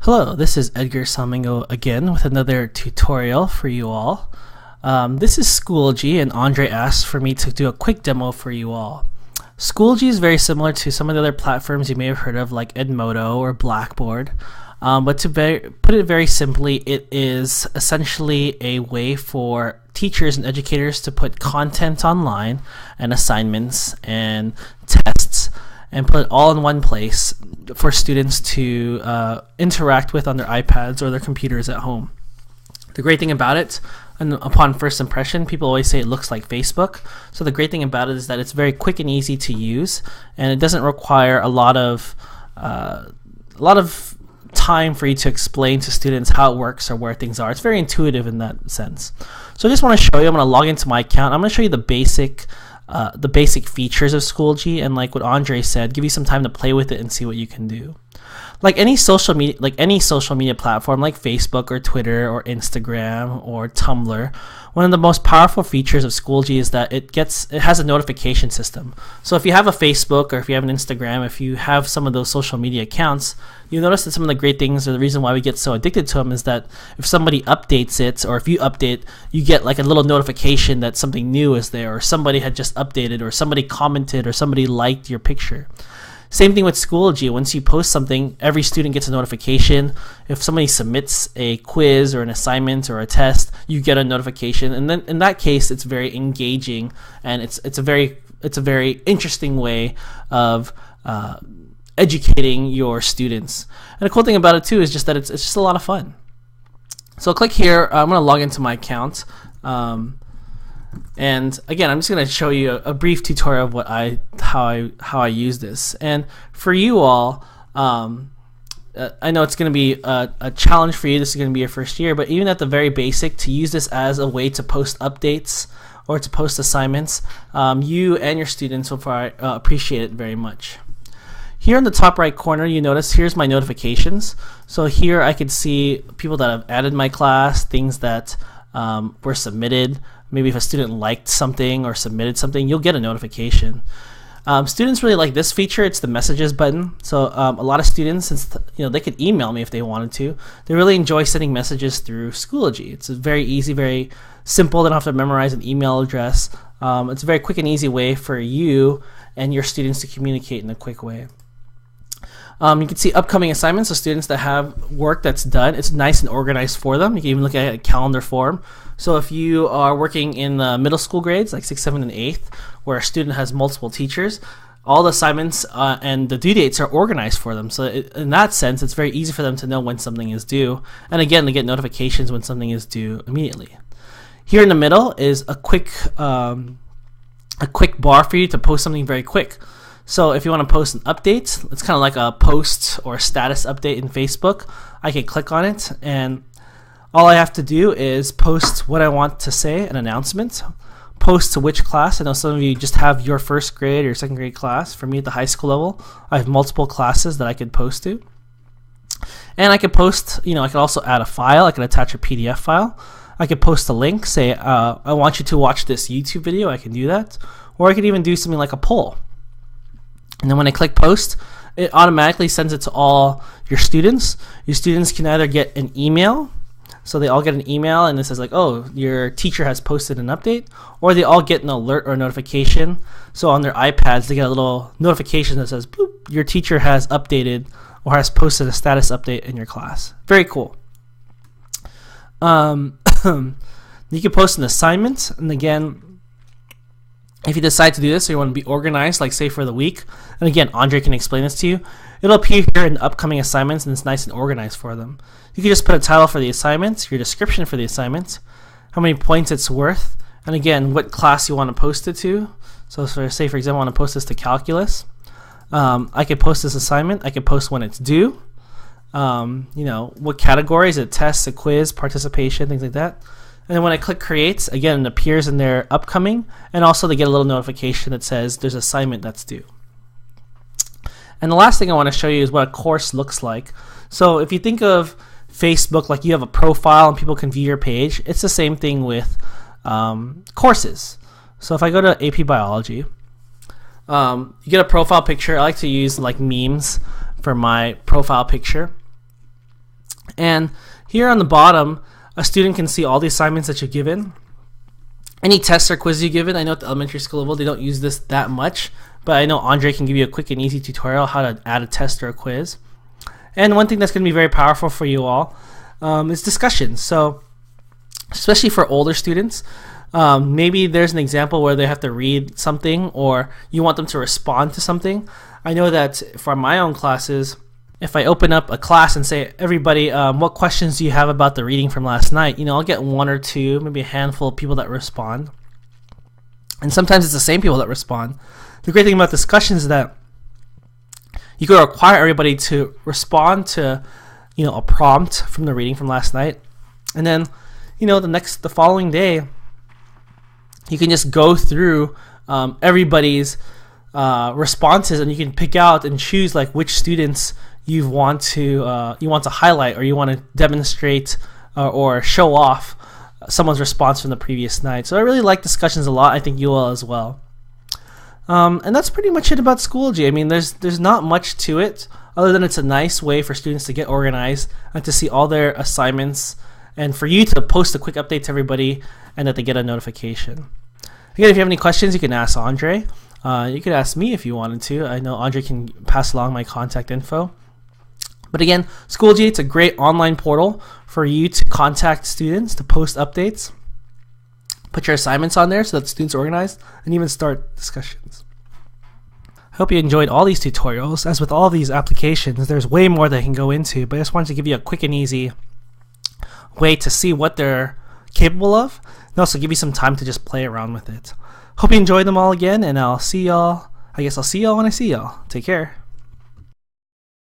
Hello, this is Edgar Salmingo again with another tutorial for you all. This is Schoology, and Andre asked for me to do a quick demo for you all. Schoology is very similar to some of the other platforms you may have heard of like Edmodo or Blackboard, but to put it very simply, it is essentially a way for teachers and educators to put content online and assignments and tests and put it all in one place for students to interact with on their iPads or their computers at home. The great thing about it, and upon first impression, people always say it looks like Facebook. So the great thing about it is that it's very quick and easy to use, and it doesn't require a lot of time for you to explain to students how it works or where things are. It's very intuitive in that sense. So I just want to show you. I'm going to log into my account. I'm going to show you the basic features of Schoology, and like what Andre said, give you some time to play with it and see what you can do. Like any social media platform like Facebook or Twitter or Instagram or Tumblr, one of the most powerful features of Schoology is that it has a notification system. So if you have a Facebook or if you have an Instagram, if you have some of those social media accounts, you notice that some of the great things, or the reason why we get so addicted to them, is that if somebody updates it, or if you update, you get like a little notification that something new is there, or somebody had just updated, or somebody commented, or somebody liked your picture. Same thing with Schoology. Once you post something, every student gets a notification. If somebody submits a quiz or an assignment or a test, you get a notification. And then in that case, it's very engaging, and it's a very interesting way of educating your students. And the cool thing about it too is just that it's just a lot of fun. So I'll click here. I'm going to log into my account. And again, I'm just going to show you a brief tutorial of how I use this. And for you all, I know it's going to be a challenge for you. This is going to be your first year, but even at the very basic, to use this as a way to post updates or to post assignments, you and your students will appreciate it very much. Here in the top right corner, you notice here's my notifications. So here I could see people that have added my class, things that were submitted. Maybe if a student liked something or submitted something, you'll get a notification. Students really like this feature. It's the messages button. So a lot of students, since they could email me if they wanted to, they really enjoy sending messages through Schoology. It's very easy, very simple. They don't have to memorize an email address. It's a very quick and easy way for you and your students to communicate in a quick way. You can see upcoming assignments, so students that have work that's done, it's nice and organized for them. You can even look at a calendar form. So if you are working in the middle school grades, like 6th, 7th, and 8th, where a student has multiple teachers, all the assignments and the due dates are organized for them. So in that sense, it's very easy for them to know when something is due. And again, they get notifications when something is due immediately. Here in the middle is a quick bar for you to post something very quick. So if you want to post an update, it's kind of like a post or a status update in Facebook. I can click on it, and all I have to do is post what I want to say, an announcement, post to which class. I know some of you just have your first grade or second grade class. For me at the high school level, I have multiple classes that I could post to. And I could post, I could also add a file. I could attach a PDF file. I could post a link, say, I want you to watch this YouTube video. I can do that. Or I could even do something like a poll. And then when I click post, it automatically sends it to all your students. Your students can either get an email, so they all get an email and it says like, oh, your teacher has posted an update, or they all get an alert or notification. So on their iPads, they get a little notification that says, boop, your teacher has updated or has posted a status update in your class. Very cool. You can post an assignment, and again, if you decide to do this, or you want to be organized, like say for the week, and again, Andre can explain this to you, it'll appear here in the upcoming assignments, and it's nice and organized for them. You can just put a title for the assignment, your description for the assignment, how many points it's worth, and again, what class you want to post it to. So say for example, I want to post this to calculus. I could post this assignment. I could post when it's due. What category is it? Tests, a quiz, participation, things like that. And then when I click create, again, it appears in their upcoming, and also they get a little notification that says there's an assignment that's due. And the last thing I want to show you is what a course looks like. So if you think of Facebook, like you have a profile and people can view your page, it's the same thing with courses. So if I go to AP Biology, you get a profile picture. I like to use like memes for my profile picture. And here on the bottom, a student can see all the assignments that you've given, any tests or quiz you've given. I know at the elementary school level they don't use this that much, but I know Andre can give you a quick and easy tutorial how to add a test or a quiz. And one thing that's going to be very powerful for you all is discussions. So especially for older students, maybe there's an example where they have to read something or you want them to respond to something. I know that for my own classes, if I open up a class and say, everybody, what questions do you have about the reading from last night? You know, I'll get one or two, maybe a handful of people that respond. And sometimes it's the same people that respond. The great thing about discussions is that you can require everybody to respond to, you know, a prompt from the reading from last night. And then, you know, the following day, you can just go through everybody's responses, and you can pick out and choose like which students you want to highlight, or you want to demonstrate or show off someone's response from the previous night. So I really like discussions a lot. I think you will as well. And that's pretty much it about Schoology. I mean, there's not much to it other than it's a nice way for students to get organized and to see all their assignments, and for you to post a quick update to everybody and that they get a notification. Again, if you have any questions, you can ask Andre. You could ask me if you wanted to. I know Andre can pass along my contact info. But again, Schoology, it's a great online portal for you to contact students, to post updates, put your assignments on there so that students are organized, and even start discussions. I hope you enjoyed all these tutorials. As with all these applications, there's way more that I can go into, but I just wanted to give you a quick and easy way to see what they're capable of, and also give you some time to just play around with it. Hope you enjoyed them all again, and I'll see y'all. I guess I'll see y'all when I see y'all. Take care.